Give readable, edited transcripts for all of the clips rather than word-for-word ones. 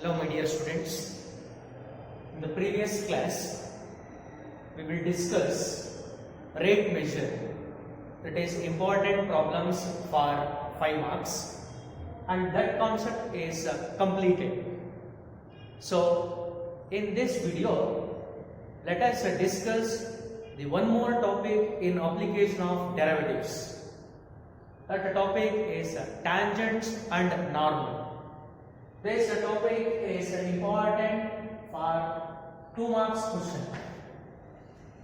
Hello my dear students. In the previous class we will discuss rate measure, that is important problems for 5 marks, and that concept is completed. So in this video let us discuss the one more topic in application of derivatives. That topic is tangents and normal. This topic is important for 2 marks question.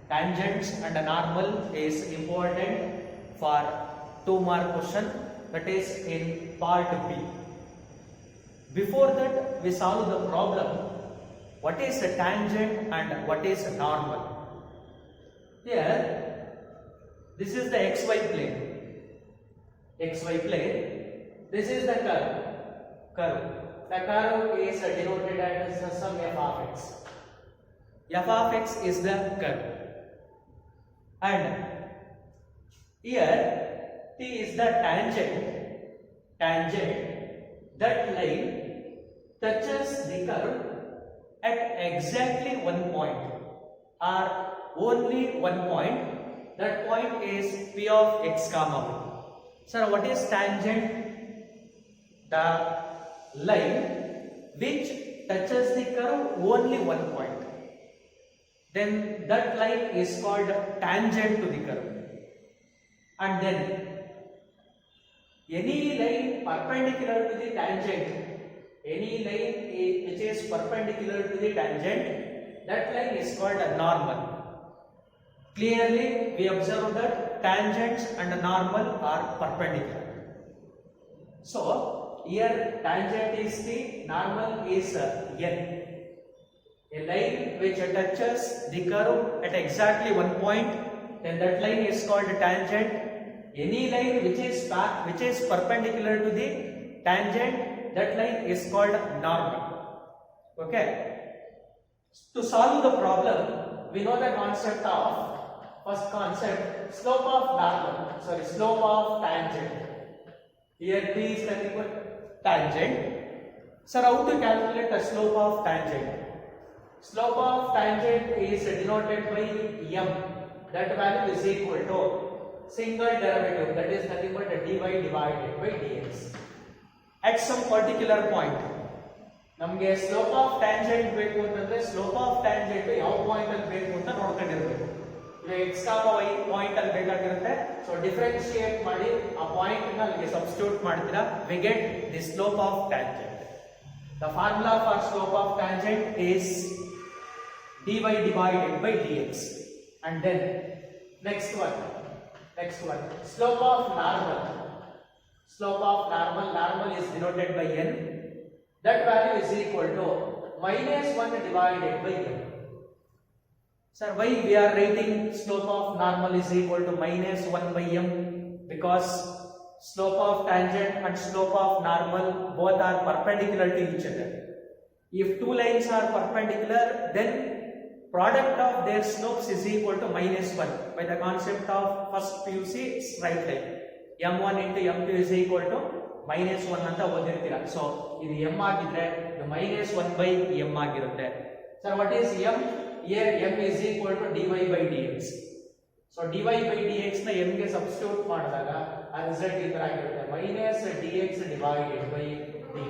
Tangents and normal is important for 2 mark question, that is in part B. Before that we solve the problem, what is a tangent and what is a normal. Here this is the xy plane. This is the curve. The curve is denoted as some f of x. F of x is the curve, and here t is the tangent. That line touches the curve at exactly one point, or only one point. That point is p of x comma y. Sir, what is tangent? The line which touches the curve only one point. Then that line is called tangent to the curve. And then any line perpendicular to the tangent, which is perpendicular to the tangent, that line is called a normal. Clearly we observe that tangents and normal are perpendicular. So here tangent is t, normal is n. A line which touches the curve at exactly one point, then that line is called tangent. Any line which is perpendicular to the tangent, that line is called normal. Okay. To solve the problem, we know the concept of first concept, slope of tangent. Here t is nothing but tangent. Sir, how to calculate the slope of tangent? Slope of tangent is denoted by m. That value is equal to single derivative, that is nothing but dy divided by dx. At some particular point, ನಮಗೆ slope of tangent ಬೇಕು ಅಂತಂದ್ರೆ slope of tangent ಯಾವ point ಅಲ್ಲಿ ಬೇಕು ಅಂತ ನೋಡ್ಕೊಂಡಿರಬೇಕು. ಈಗ x, y point ಅಲ್ಲಿ ಬೇಕಾಗಿರುತ್ತೆ. ಸೊ ಡಿಫರೆನ್ಶಿಯೇಟ್ ಮಾಡಿ ಆ ಪಾಯಿಂಟ್ ನ ಅಲ್ಲಿಗೆ ಸಬ್ಸ್ಟಿಟ್ಯೂಟ್ ಮಾಡ್ತೀರಾ, we get the slope of tangent. The formula for slope of tangent is dy divided by dx. And then next one, slope of normal is denoted by n. That value is equal to -1 divided by m. Sir, why we are writing slope of normal is equal to -1 by m? Because slope of tangent and slope of normal both are perpendicular to each other. If two lines are perpendicular, then product of their slopes is equal to -1 by the concept of first PUC straight line. m1 into m2 is equal to -1 ಅಂತ ಓದಿರ್ತೀರಾ. So ಇದು m ಆಗಿದ್ರೆ ಇದು -1 by m ಆಗಿರುತ್ತೆ. Sir, what is m? Here m is equal to dy by dx. So dy by dx ನ m ಗೆ substitute ಮಾಡಿದಾಗ ಆ result ಈ ತರ ಆಗಿರುತ್ತೆ, -dx divided by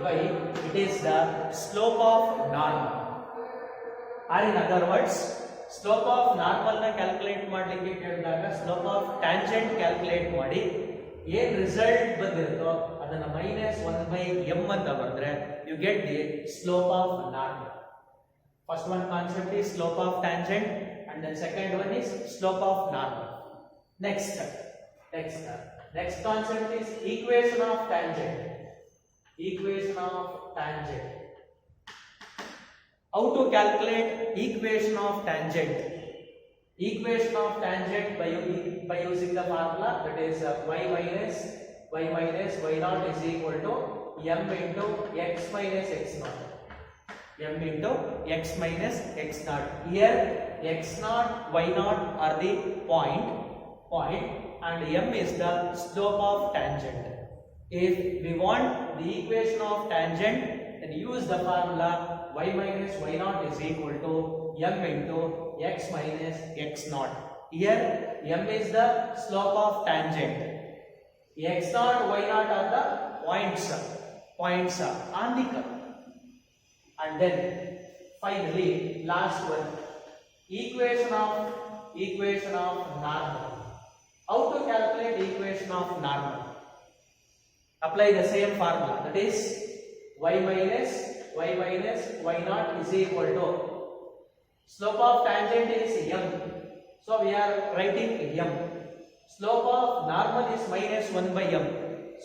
dy. It is the slope of normal. Or in other words, slope of normal ನ calculate ಮಾಡಲಿಕ್ಕೆ ಕೇಳಿದಾಗ ಸ್ಲೋಪ್ ಆಫ್ ಟ್ಯಾಂಜೆಂಟ್ ಕ್ಯಾಲ್ಕುಲೇಟ್ ಮಾಡಿ ಏನ್ ರಿಸಲ್ಟ್ ಬಂದಿರುತ್ತೋ ಅದನ್ನ -1 by m ಅಂತ ಬರೆದ್ರೆ you get the slope of normal. First one concept is slope of tangent, and then second one is slope of normal. Next concept is equation of tangent. How to calculate equation of tangent? Equation of tangent by using the formula, that is y minus y naught is equal to m into x minus x naught. Here x naught, y naught are the point, and m is the slope of tangent. If we want the equation of tangent, then use the formula y minus y naught is equal to m into x minus x naught. Here m is the slope of tangent, x naught y naught are the points on the curve. And then finally last one, equation of normal. How to calculate equation of normal? Apply the same formula, that is y minus y naught is equal to slope of tangent is m, so we are writing m. Slope of normal is minus 1 by m,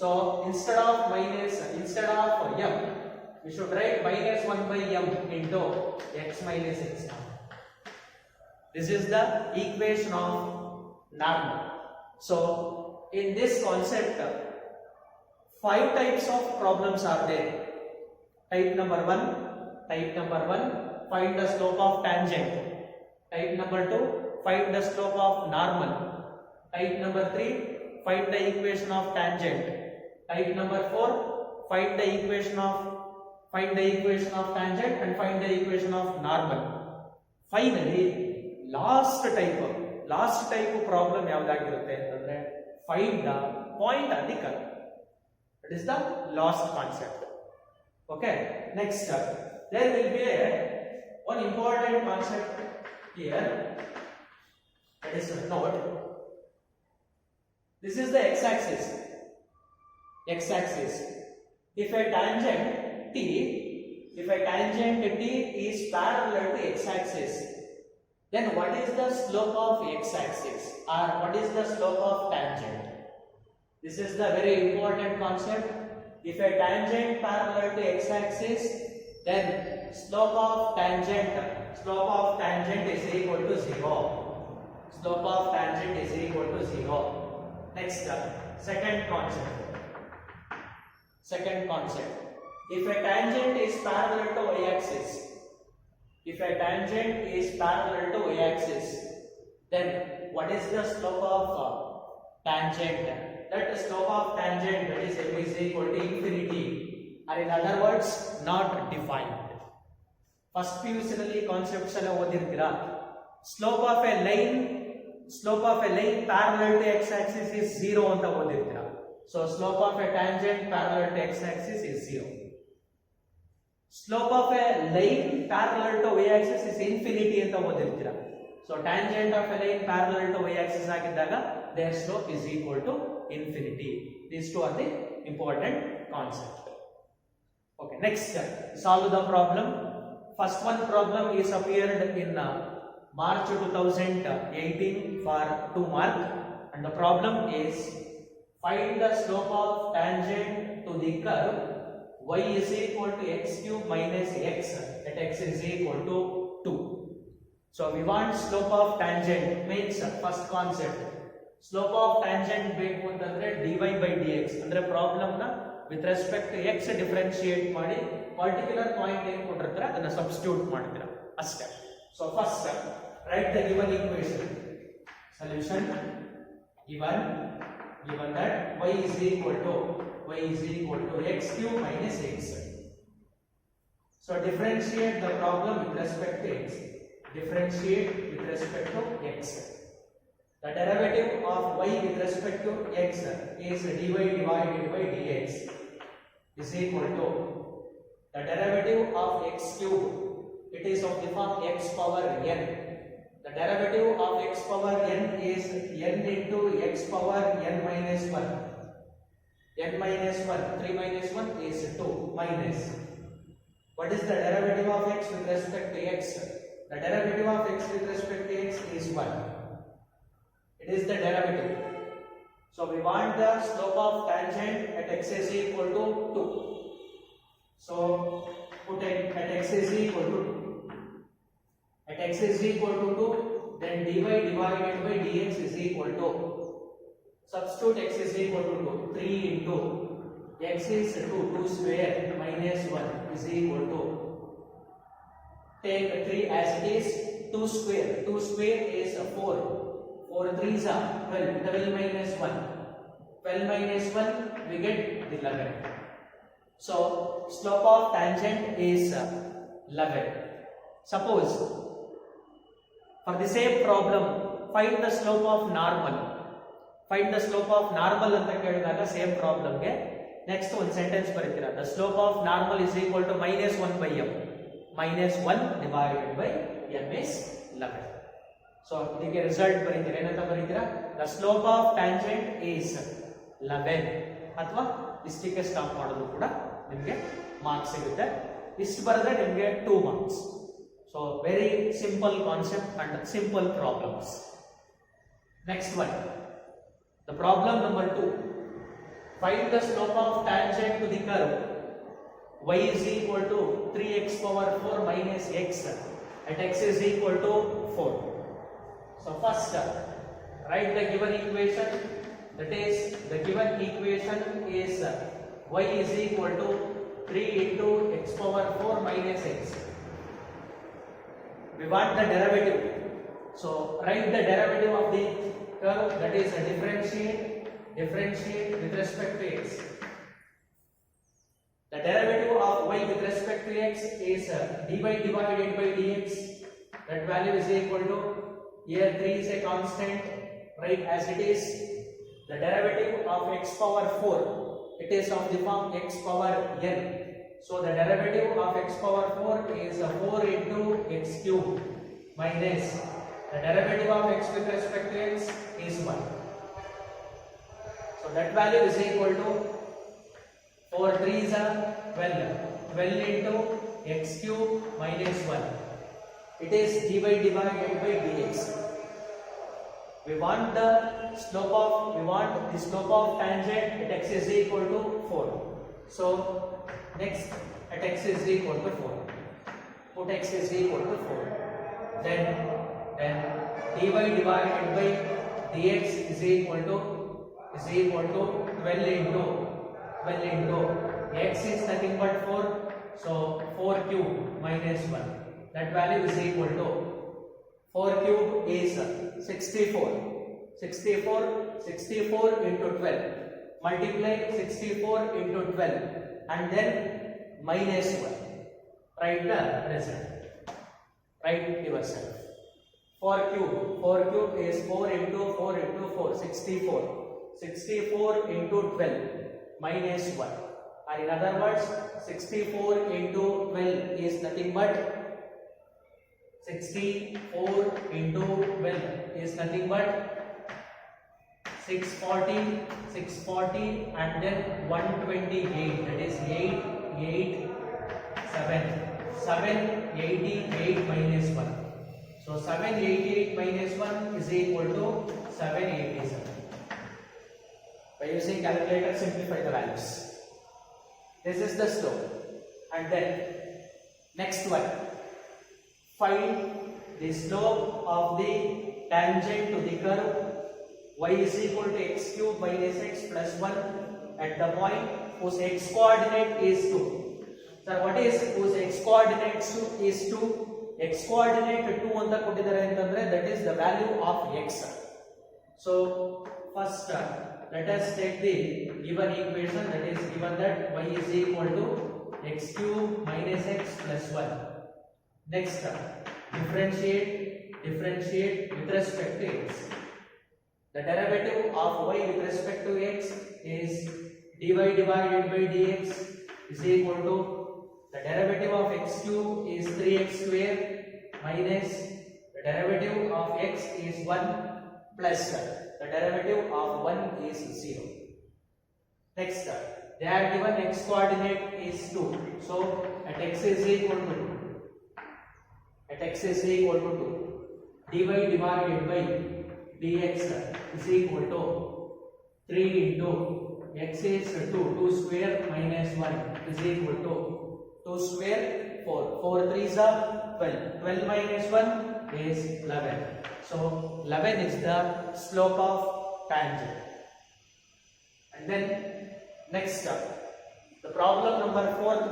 so instead of m we should write minus 1 by m into x minus x naught. This is the equation of normal. So in this concept, 5 types of problems are there. Type number 1, find the slope of tangent. Type number 2, find the slope of normal. Type number 3, find the equation of tangent. Type number 4, find the equation of tangent and find the equation of normal. Finally, last type of problem ಯಾವುದಾಗಿರುತ್ತೆ ಅಂತಂದ್ರೆ find the point at the curve. It is the last concept. Okay, next there will be one important concept here, that is note. This is the x-axis. If a tangent t is parallel to x-axis, then what is the slope of x-axis or what is the slope of tangent? This is the very important concept. If a tangent parallel to x-axis, then slope of tangent is equal to 0. Slope of tangent is equal to 0. Next, second concept. If a tangent is parallel to y-axis, then what is the slope of tangent? That slope of tangent, that is m is equal to infinity, or in other words not defined. First PUC ನಲ್ಲಿ concepts ಎಲ್ಲ ಓದಿರ್ತೀರಾ. Slope of a line parallel to x axis is 0 ಅಂತ ಓದಿರ್ತೀರಾ. So slope of a tangent parallel to x axis is 0. Slope of a line parallel to y axis is infinity ಅಂತ ಓದಿರ್ತೀರಾ. So tangent of a line parallel to y axis ಆಗಿದ್ದಾಗ their slope is equal to infinity. These two are the important concepts. Okay, next, solve the problem. First one problem is appeared in March 2018 for 2 marks, and the problem is find the slope of tangent to the curve y is equal to x cube minus x at x is equal to 2. So we want slope of tangent, means first concept. Slope of tangent ಬೇಕು ಅಂತಂದ್ರೆ dy by dx ಅಂದ್ರೆ problem ನ with respect to x differentiate ಮಾಡಿ particular point ಏನು ಕೊಟ್ಟಿರ್ತಾರೆ ಅದನ್ನ substitute ಮಾಡ್ತೀರಾ ಅಷ್ಟೇ. So first write the given equation. Solution given that y is equal to x cube minus x. So differentiate the problem with respect to x. The derivative of y with respect to x is dy divided by dx is equal to the derivative of x cube. It is of the form x power n. The derivative of x power n is n into x power n minus 1. n minus 1, 3 minus 1 is 2 minus. What is the derivative of x with respect to x? The derivative of x with respect to x is 1. It is the derivative. So we want the slope of tangent at x is equal to 2. So put at x is equal to 2. Then dy divided by dx is equal to, substitute x is equal to 2. 3 into x is 2 square minus 1 is equal to, take 3 as it is, 2 square is 4. 4 3s are 12 minus 1 we get 11. So slope of tangent is 11. Suppose for the same problem find the slope of normal. Find the slope of normal anta kelidaga same problem ge next one sentence ಬರೀತೀರಾ. The slope of normal is equal to minus 1 by m. Minus 1 divided by m is 11. So ಇದಕ್ಕೆ result ಬರೀತೀರಾ. ಏನಂತ ಬರೀತೀರಾ? The slope of tangent is 11 ಅಥವಾ ಇಷ್ಟಕ್ಕೆ stop ಮಾಡೋದು ಕೂಡ ನಿಮಗೆ marks ಸಿಗುತ್ತೆ. ಇಷ್ಟು ಬರೆದ್ರೆ ನಿಮಗೆ 2 marks. So very simple concept and simple problems. Next one. The problem number 2. Find the slope of tangent to the curve y is equal to 3x power 4 minus x at x is equal to 4. So first write the given equation. That is the given equation is y is equal to 3 into x power 4 minus x. We want the derivative. So write the derivative of the curve, that is a differentiate with respect to x. The derivative of y with respect to x is dy divided by dx. That value is equal to, here 3 is a constant, right, as it is. The derivative of x power 4, it is of the form x power n. So the derivative of x power 4 is 4 into x cube minus the derivative of x with respect to x is 1. So that value is equal to 4 3s are 12 into x cube minus 1. It is dy divided by dx. We want the slope of tangent at x is equal to 4. So next at x is equal to 4. Put x is equal to 4. Then dy divided by dx is equal to 12 into x is nothing but 4. So 4 cube minus 1. That value is equal to 4 cube is 64. 64 into 12. Multiply 64 into 12 and then minus 1. Write the result. Write yourself. 4 cube is 4 into 4 into 4. 64. 64 into 12 minus 1. Or in other words, 64 into 12 is nothing but 64 into 12 is nothing but 640 and then 128. That is 788 minus 1. So 788 minus 1 is equal to 787. By using calculator, simplify the values. This is the slope. And then next one. Find the slope of the tangent to the curve y is equal to x cube minus x plus 1 at the point whose x coordinate is 2. Sir, what is whose x coordinate is 2? X coordinate 2 anta kottidare antandre, that is the value of x. So first let us take the given equation, that is given that y is equal to x cube minus x plus 1. Next differentiate with respect to x. The derivative of y with respect to x is dy divided by dx is equal to the derivative of x cube is 3x square minus the derivative of x is 1 plus the derivative of 1 is 0. Next, they are given x coordinate is 2. So at x is equal to 2, dy divided by dx is equal to 3 into x is 2 square minus 1 is equal to 2 square 4. 4 3s are 12. 12 minus 1 is 11. So 11 is the slope of tangent. And then next the problem number fourth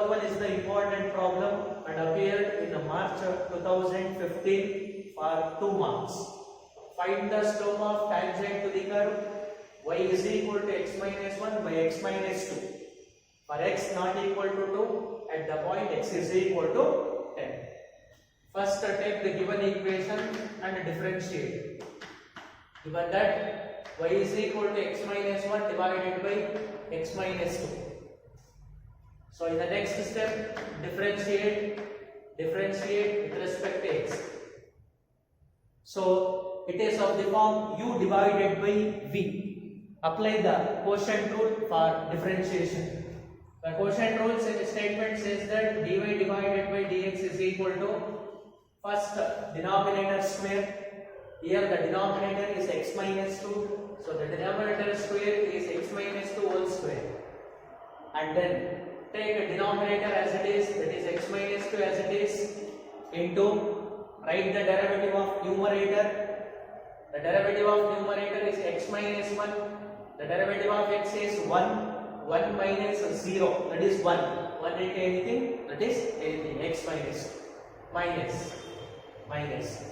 one is the important problem and appeared in the March 2015 for 2 marks. Find the slope of tangent to the curve y is equal to x minus 1 by x minus 2. For x not equal to 2, at the point x is equal to 10. First take the given equation and differentiate. Given that y is equal to x minus 1 divided by x minus 2. So in the next step, differentiate with respect to x. So it is of the form u divided by v. Apply the quotient rule for differentiation. The quotient rule statement says that dy divided by dx is equal to first denominator square. Here the denominator is x minus 2. So the denominator square is x minus 2 whole square. And then take a denominator as it is, that is x minus 2 as it is, into, write the derivative of numerator. The derivative of numerator is x minus 1. The derivative of x is 1. 1 minus 0, that is 1. 1 into anything, that is anything. X minus.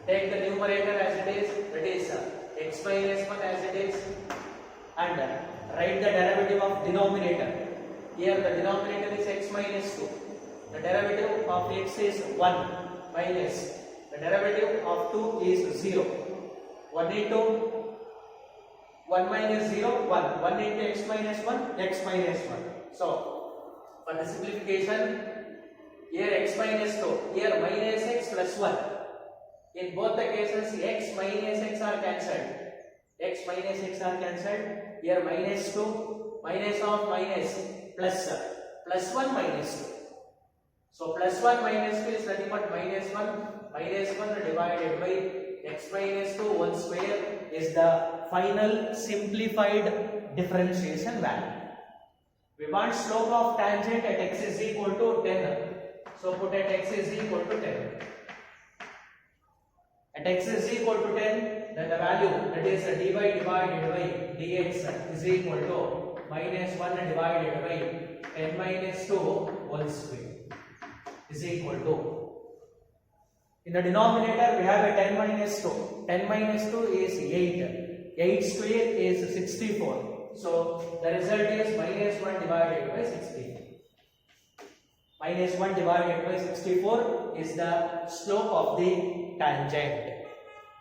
Take the numerator as it is, that is x minus 1 as it is, and write the derivative of denominator. Here the denominator is x minus 2. The derivative of x is 1 minus. The derivative of 2 is 0. 1 into 1 minus 0, 1. 1 into x minus 1, x minus 1. So, for the simplification, here x minus 2, here minus x plus 1. In both the cases, x minus x are cancelled. X minus x are cancelled. Here minus 2, minus of minus, plus 1 minus 2. So, plus 1 minus 2 is nothing but minus 1. Minus 1 divided by x minus 2 whole square is the final simplified differentiation value. We want slope of tangent at x is equal to 10. So put at x is equal to 10. At x is equal to 10, then the value, that is dy divided by dx is equal to minus 1 divided by 10 minus 2 whole square is equal to. In the denominator, we have a 10 minus 2. 10 minus 2 is 8. 8 square is 64. So, the result is minus 1 divided by 64. Minus 1 divided by 64 is the slope of the tangent.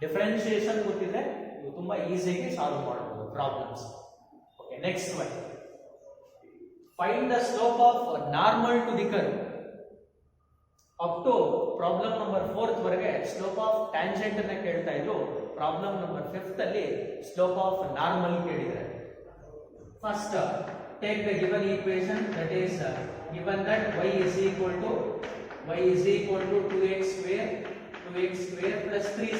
Differentiation ಗೊತ್ತಿದ್ರೆ ನೀವು ತುಂಬಾ ಈಸಿಯಾಗಿ solve ಮಾಡಬಹುದು problems. Okay, next one. Find the slope of normal to the curve. Up to problem number 4th ವರೆಗೆ slope of tangent ಅನ್ನು ಕೇಳ್ತಾ ಇದ್ರು. Problem number 5th ಅಲ್ಲಿ ಸ್ಲೋಪ್ ಆಫ್ ನಾರ್ಮಲ್ ಕೇಳಿದ್ದಾರೆ. First take the given equation, that is given that y is equal to 2x square plus 3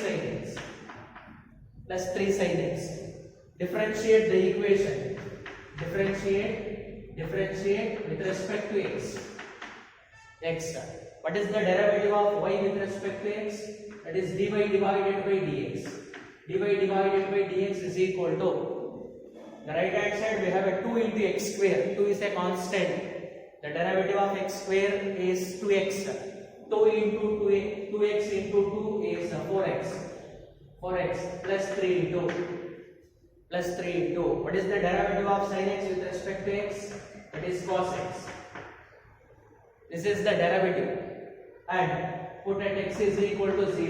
sin x. Differentiate the equation. Differentiate with respect to x. What is the derivative of y with respect to x? That is dy divided by dx. Dy divided by dx is equal to, the right hand side we have a 2 into x square. 2 is a constant. The derivative of x square is 2x. 2x into 2 is 4x. 4x plus 3 into. What is the derivative of sin x with respect to x? That is cos x. This is the derivative. And put at x is equal to 0.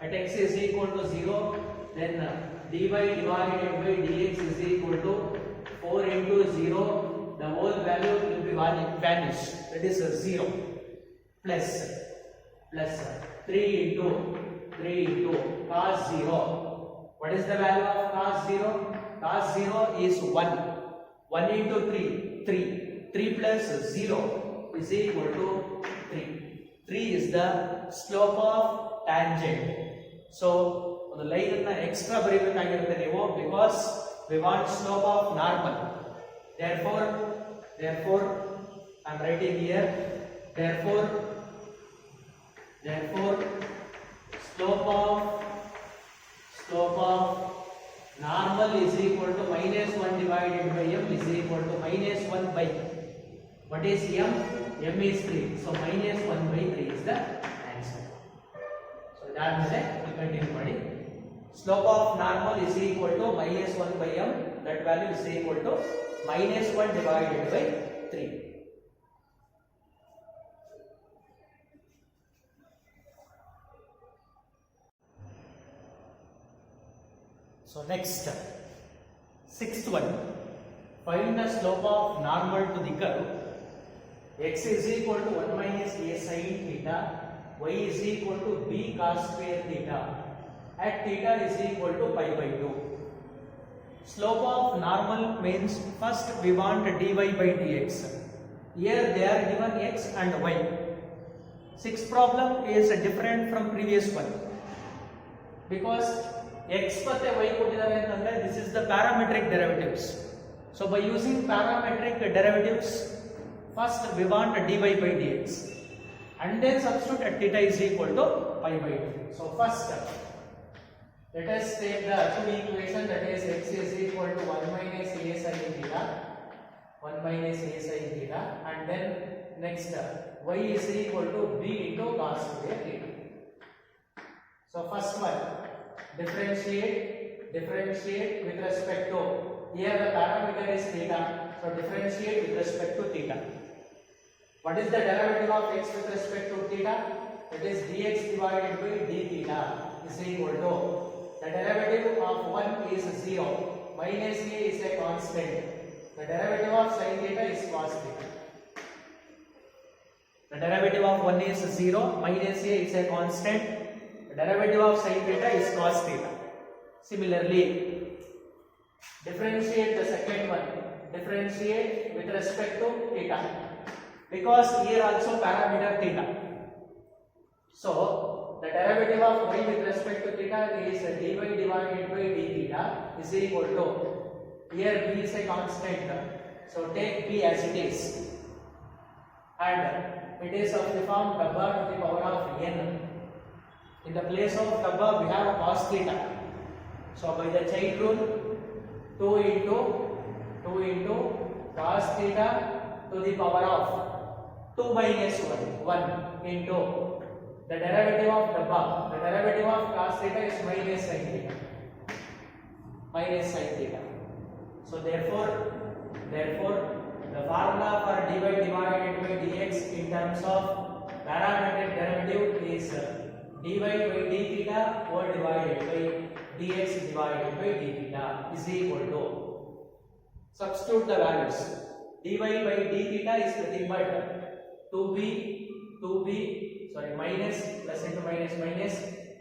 At x is equal to 0, then dy divided by dx is equal to 4 into 0. The whole value will be vanished. That is 0 plus 3 into cos 0. What is the value of cos 0? Cos 0 is 1. 1 into 3 plus 0 is equal to 3. 3 is the slope of tangent. So the line is extra because we want slope of normal. Therefore I am writing here, therefore slope of normal is equal to minus 1 divided by m is equal to minus 1 by, what is m? M is 3. So minus 1 by 3 is the answer. So that means we continue ಮಾಡಿ. Slope of normal is equal to minus 1 by m. That value is equal to minus 1 divided by 3. So next, sixth one, find the slope of normal to the curve. X is equal to 1 minus a sin theta, y is equal to b cos square theta, at theta is equal to pi by 2. Slope of normal means first we want dy by dx. Here they are given x and y. Sixth problem is different from previous one because x ಮತ್ತೆ y ಕೊಟ್ಟಿದ್ದಾರೆ ಅಂತಂದ್ರೆ this is the parametric derivatives. So by using parametric derivatives, first we want dy by dx and then substitute at theta is equal to pi by 2. So first let us take the two equation, that is x is equal to 1 minus a sin theta, 1 minus a sin theta, and then next y is equal to b into cos square theta. So first one, differentiate with respect to, here the parameter is theta, so differentiate with respect to theta. What is the derivative of x with respect to theta? That is dx divided by d theta is equal to, the derivative of 1 is 0, minus a is a constant, the derivative of sin theta is cos theta. The derivative of 1 is 0, minus a is a constant, the derivative of sin theta is cos theta. Similarly, differentiate the second one, differentiate with respect to theta, because here also parameter theta. So the derivative of y with respect to theta is dy divided by d theta is equal to, here b is a constant, so take b as it is, and it is of the form gamma to the power of n. In the place of gamma we have cos theta. So by the chain rule, 2 into cos theta to the power of 2 minus 1 into the derivative of gamma. The derivative of cos theta is minus sin theta. So therefore the formula for dy divided by dx in terms of parametric derivative is dy by d theta whole divided by dx divided by d theta is equal to, substitute the values. Dy by d theta is nothing but 2b minus plus into minus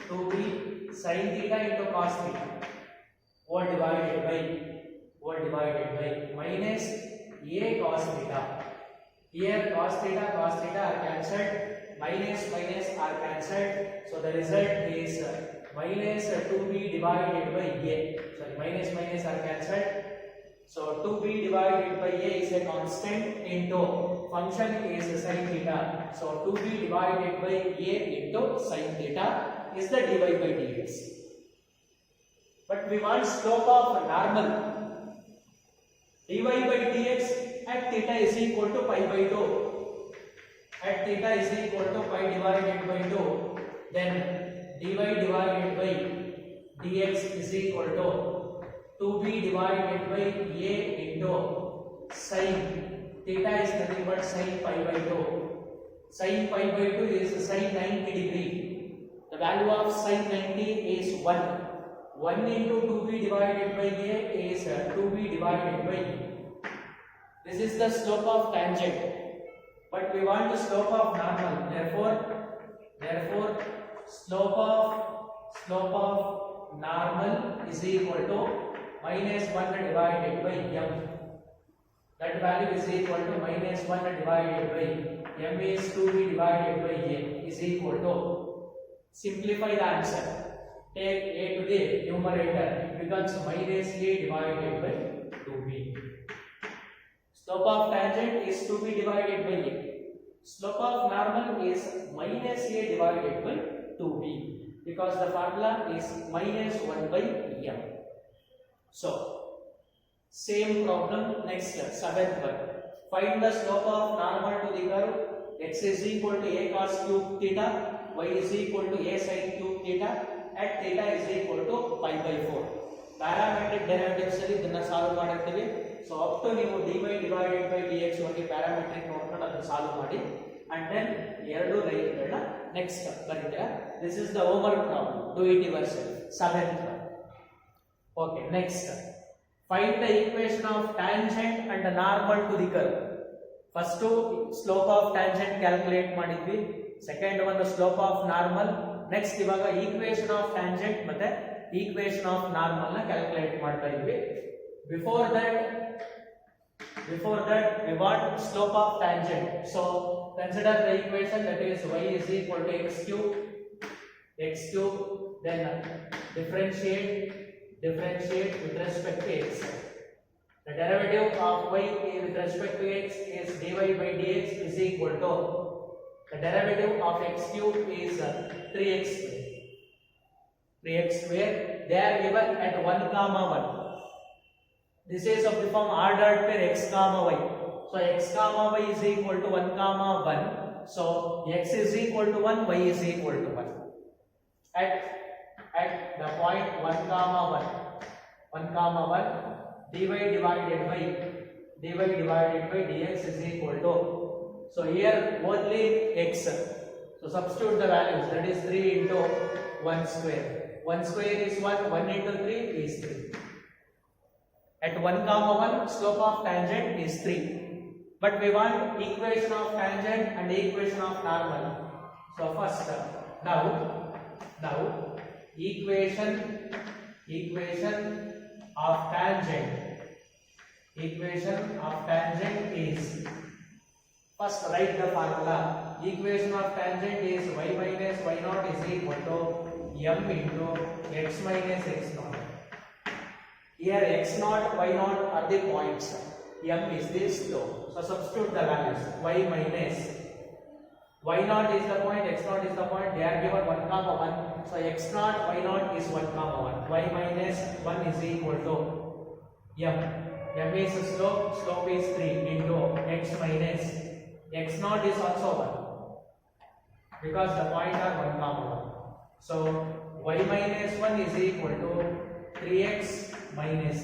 2b sin theta into cos theta whole divided by minus a cos theta. Here cos theta are cancelled, minus are cancelled, so the result is minus 2b divided by a. Minus are cancelled, so 2b divided by a is a constant into function is sin theta, so 2b divided by a into sin theta is the dy by dx. But we want slope of normal. Dy by dx at theta is equal to pi by 2. At theta is equal to pi divided by 2. Then dy divided by dx is equal to 2b divided by a into sin theta is nothing but sin pi by 2. Sin pi by 2 is sin 90 degree. The value of sin 90 is 1. 1 into 2b divided by a is 2b divided by. This is the slope of tangent, but we want the slope of normal. Therefore slope of normal is equal to minus 1 divided by m. That value is equal to minus 1 divided by m is 2b divided by a is equal to, simplify the answer. Take a to the numerator, it becomes minus a divided by 2b. Slope of tangent is 2b divided by a. Slope of normal is minus a divided by 2b, because the formula is minus 1 by m. So same problem next, seventh one. Find the slope of normal to the curve. X is equal to a cos cube theta, y is equal to a sin cube theta, at theta is equal to pi by 4. Parametric derivatives ಅಲ್ಲಿ ಇದನ್ನ solve ಮಾಡುತ್ತೀವಿ. So up to ನೀವು dy divided by dx ಬಗ್ಗೆ parametric ನೋಡ್ಕೊಂಡು ಅದನ್ನ solve ಮಾಡಿ and then ಎರಡು ಲೈನ್ಗಳನ್ನ ನೆಕ್ಸ್ಟ್ ಬರೀತೀರಾ. This is the homework problem, do it yourself. 7th. Okay, next find the equation of tangent and normal to the curve. First slope of tangent calculate ಮಾಡಿದ್ವಿ, second ಒಂದು slope of normal. Next ಇವಾಗ equation of tangent ಮತ್ತೆ equation of normal ನ calculate ಮಾಡ್ತಾ ಇದ್ವಿ. Before that we want slope of tangent. So consider the equation that is y is equal to x cube, then differentiate with respect to x. The derivative of y with respect to x is dy by dx is equal to the derivative of x cube is 3x square. They are given at 1, 1. This is of the form r dot pair x comma y. So x comma y is equal to 1, 1. So x is equal to 1, y is equal to 1. At the point 1, 1, dy divided by dx is equal to. So here only x. So substitute the values. That is 3 into 1 square. 1 square is 1. 1 into 3 is 3. At 1, 1, slope of tangent is 3. But we want equation of tangent and equation of normal. So first, now equation of tangent is, first write the formula. Equation of tangent is y minus y naught is equal to m into x minus x naught. Here x naught, y naught are the points. M is the slope. So substitute the values. Y minus y naught is the point, x naught is the point. They are given 1, 1. So x naught, y naught is 1, 1. Y minus 1 is equal to m. M is the slope. Slope is 3 into x minus x naught is also 1 because the point are 1, 1. So y minus 1 is equal to 3x minus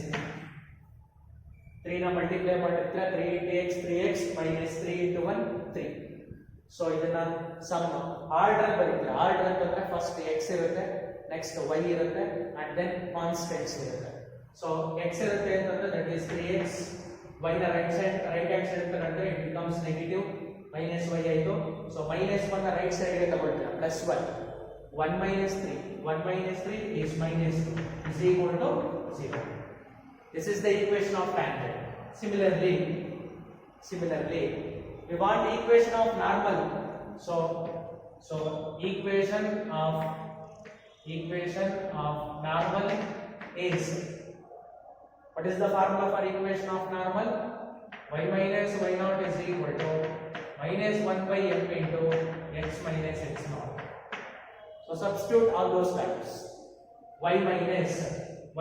3 na multiply ಮಾಡಿದ್ರೆ 3 into x 3x minus 3 into 1 3. So ಇದನ್ನ some order ಬರೀತೀರಾ. Order ಅಂತಂದ್ರೆ first x ಇರುತ್ತೆ, next y ಇರುತ್ತೆ and then constants ಇರುತ್ತೆ. So x ಇರುತ್ತೆ ಅಂತಂದ್ರೆ that is 3x, y ನ right hand side ತಗೊಂಡ್ರೆ it becomes negative minus y ಆಯ್ತು. So minus 1 ನ ರೈಟ್ ಸೈಡ್ ಗೆ ತಗೊಳ್ತೀರಾ plus 1 minus 3 is minus 2 is equal to 0. This is the equation of tangent. Similarly we want equation of normal. So equation of normal is, what is the formula for equation of normal? Y minus y naught is equal to minus 1 by m into x minus x naught. So substitute all those values. Y minus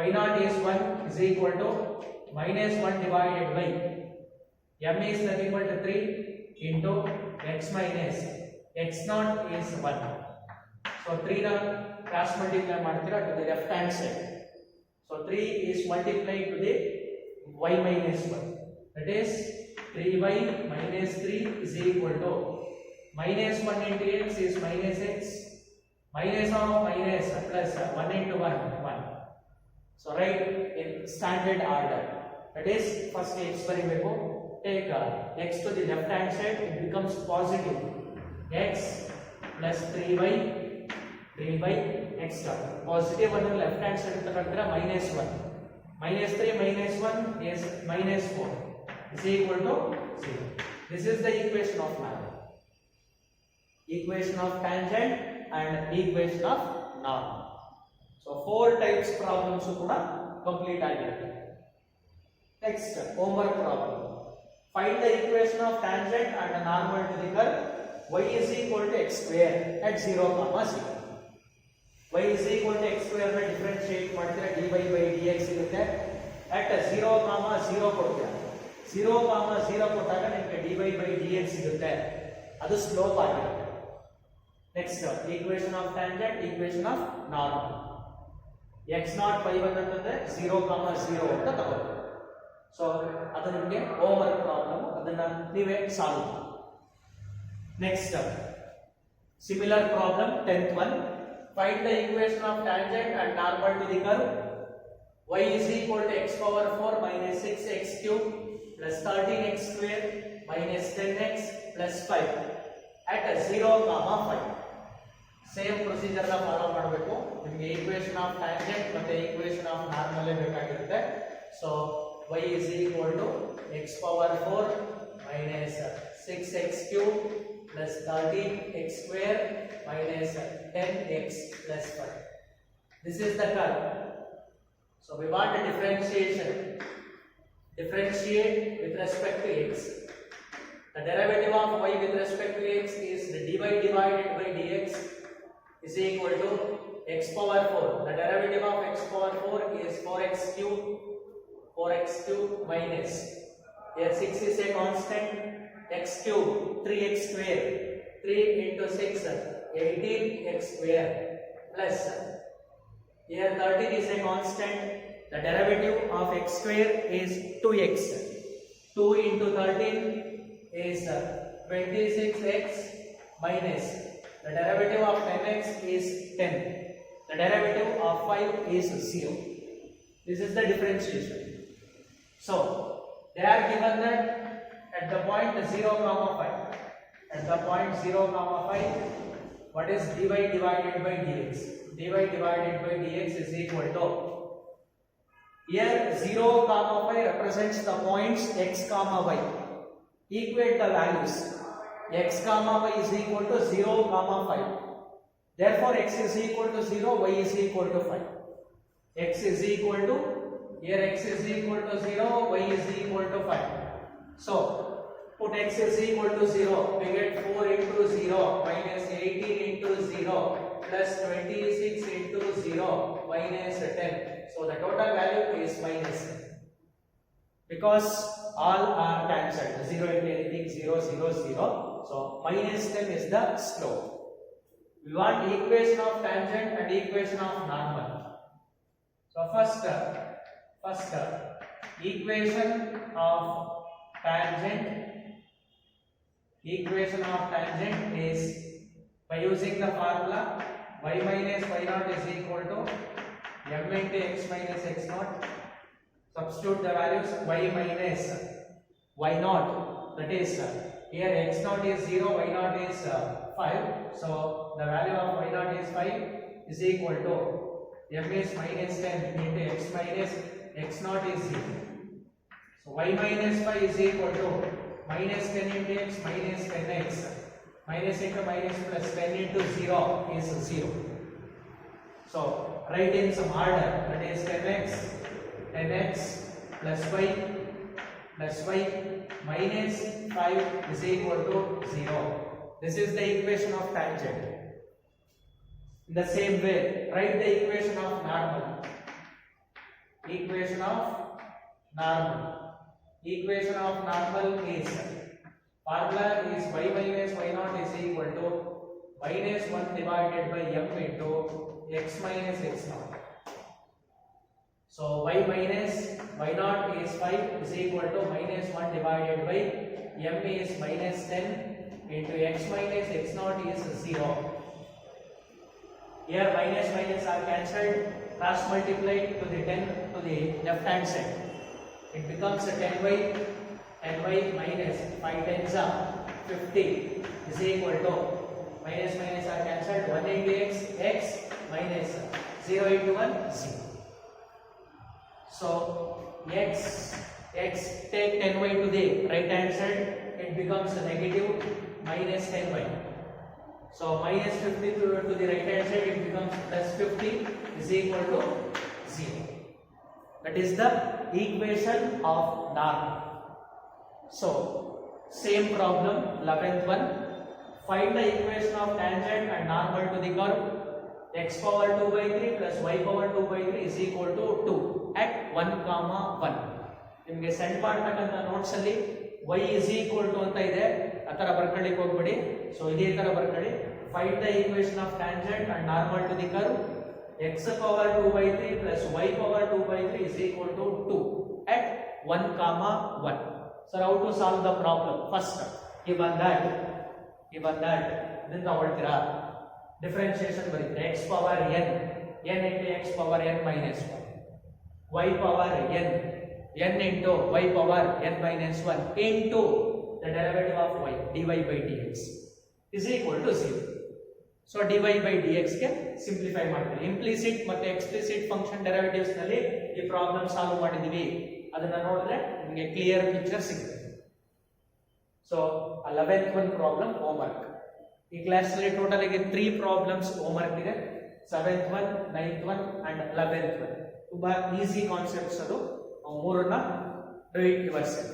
y naught is 1 is equal to minus 1 divided by m is nothing but 3 into x minus x naught is 1. So 3 na cross multiply ಮಾಡ್ತೀರಾ to the left hand side. So 3 is multiplied to the y minus 1. That is 3y minus 3 is equal to minus 1 into x is minus x, minus of minus plus 1 into 1. So write in standard order. That is first x ಬರಿಬೇಕು. Take x to the left hand side, it becomes positive. X plus 3y x dot. Positive on the left hand side ತಗೊಂಡ್ರೆ minus 1. Minus 3 minus 1 is minus 4 is equal to 0. This is the equation of normal. Equation of tangent and equation of normal. So 4 types problems kuda complete ಆಗಿರುತ್ತೆ. Next homework problem. Find the equation of tangent and the normal to the curve y is equal to x square at 0, 0. Y is equal to x square ನ differentiate ಮಾಡಿದ್ರೆ dy by dx ಇರುತ್ತೆ. at 0, 0 ಕೊಡ್ತೀರಾ. 0, 0 ಕೊಟ್ಟಾಗ ನಿಮಗೆ dy by dx ಸಿಗುತ್ತೆ. ಅದು slope ಆಗಿರುತ್ತೆ. Next equation of tangent, equation of normal. x naught y1 ಅಂತಂದ್ರೆ 0, 0 ಅಂತ ತಗೊಳ್ತೀವಿ. ಸೊ ಅದು ನಿಮಗೆ ಹೋಮ್ವರ್ಕ್ ಪ್ರಾಬ್ಲಮ್, ಅದನ್ನ ನೀವೇ ಸಾಲ್ವ್ ಮಾಡಿ. Next similar problem 10th one. Find the equation of tangent and normal to the curve y is equal to x power 4 minus 6x cube plus 13x square minus 10x plus 5 at 0, 5. Same procedure ನ follow ಮಾಡಬೇಕು. ನಿಮಗೆ equation of tangent ಮತ್ತೆ equation of normal ಬೇಕಾಗಿರುತ್ತೆ. So y is equal to x power 4 minus 6x cube plus 13x square minus 10x plus 5. This is the curve. So we want a differentiation. Differentiate with respect to x. The derivative of y with respect to x is the dy divided by dx is equal to x power 4. The derivative of x power 4 is 4x cube minus, here 6 is a constant, x cube 3x square, 3 into 6 18x square plus, here 13 is a constant, the derivative of x square is 2x, 2 into 13 is 26x minus, the derivative of 10x is 10, the derivative of 5 is 0. This is the differentiation. So they are given that at the point 0, 5, at the point 0, 5, what is dy divided by dx? Dy divided by dx is equal to, here 0, 5 represents the points x, y. Equate the values. X, y is equal to 0, 5. Therefore x is equal to 0, y is equal to 5. X is equal to, here x is equal to 0, y is equal to 5. So put x is equal to 0, we get 4 into 0 minus 18 into 0 plus 26 into 0 minus 10. So the total value is minus 10. Because all are cancelled, 0 into anything, 0, 0, 0. So minus 10 is the slope. We want equation of tangent and equation of normal. So first equation of tangent is by using the formula y minus y naught is equal to m into x minus x naught. Substitute the values y minus y naught, that is here x naught is 0, y naught is 5. So the value of y naught is 5 is equal to m is minus 10 into x minus x naught is 0. So y minus 5 is equal to minus 10 into x minus 10x, minus into minus plus 10 into 0 is 0. So write in some order, that is 10x plus y minus 5 is equal to 0. This is the equation of tangent. In the same way, write the equation of normal. Equation of normal is, formula is y minus y naught is equal to minus 1 divided by m into x minus x naught. So y minus y naught is 5 is equal to minus 1 divided by m is minus 10 into x minus x naught is 0. Here minus minus are cancelled, cross multiplied to the 10 to the left hand side. It becomes a 10y minus 5 tens are 50 is equal to, minus minus are cancelled, 1 into x minus 0 into 1 0. So x take 10y to the right hand side, it becomes a negative minus 10y. So minus 50 to the right hand side, it becomes plus 50 is equal to 0. That is the equation of normal. So same problem, 11th one. Find the equation of tangent and normal to the curve x power 2 by 3 plus y power 2 by 3 is equal to 2 at 1, 1. ನಿಮಗೆ send ಮಾಡತಕ್ಕಂತ notes ಅಲ್ಲಿ y is equal to ಅಂತ ಇದೆ, ಆ ತರ ಬರ್ಕೊಳ್ಳಿಕ್ಕೆ ಹೋಗ್ಬೇಡಿ. So ಇದೇ ತರ ಬರ್ಕೊಳ್ಳಿ. Find the equation of tangent and normal to the curve x power 2 by 3 plus y power 2 by 3 is equal to 2 at 1 comma 1. Sir, how to solve the problem? First, given that then ತಗೊಳ್ತೀರಾ differentiation ಬರೀತೀರಾ x power n into x power n minus 1, y power n into y power n minus 1 into the derivative of y dy by dx is equal to 0. So dy by dx ಗೆ simplify ಮಾಡ್ತೀವಿ. Implicit ಮತ್ತೆ explicit function derivatives ನಲ್ಲಿ ಈ problem solve ಮಾಡಿದೀವಿ. ಅದನ್ನ ನೋಡಿದ್ರೆ ನಿಮಗೆ clear picture ಸಿಗುತ್ತೆ. So 11th one problem homework. ಈ ಕ್ಲಾಸ್ ಅಲ್ಲಿ ಟೋಟಲ್ ಆಗಿ 3 ಪ್ರಾಬ್ಲಮ್ಸ್ ಹೋಮ್ವರ್ಕ್ ಇದೆ. 7th one, 9th one and 11th one. ತುಂಬಾ ಈಸಿ ಕಾನ್ಸೆಪ್ಟ್ಸ್ ಅದು. ಮೂರನ್ನ do it yourself.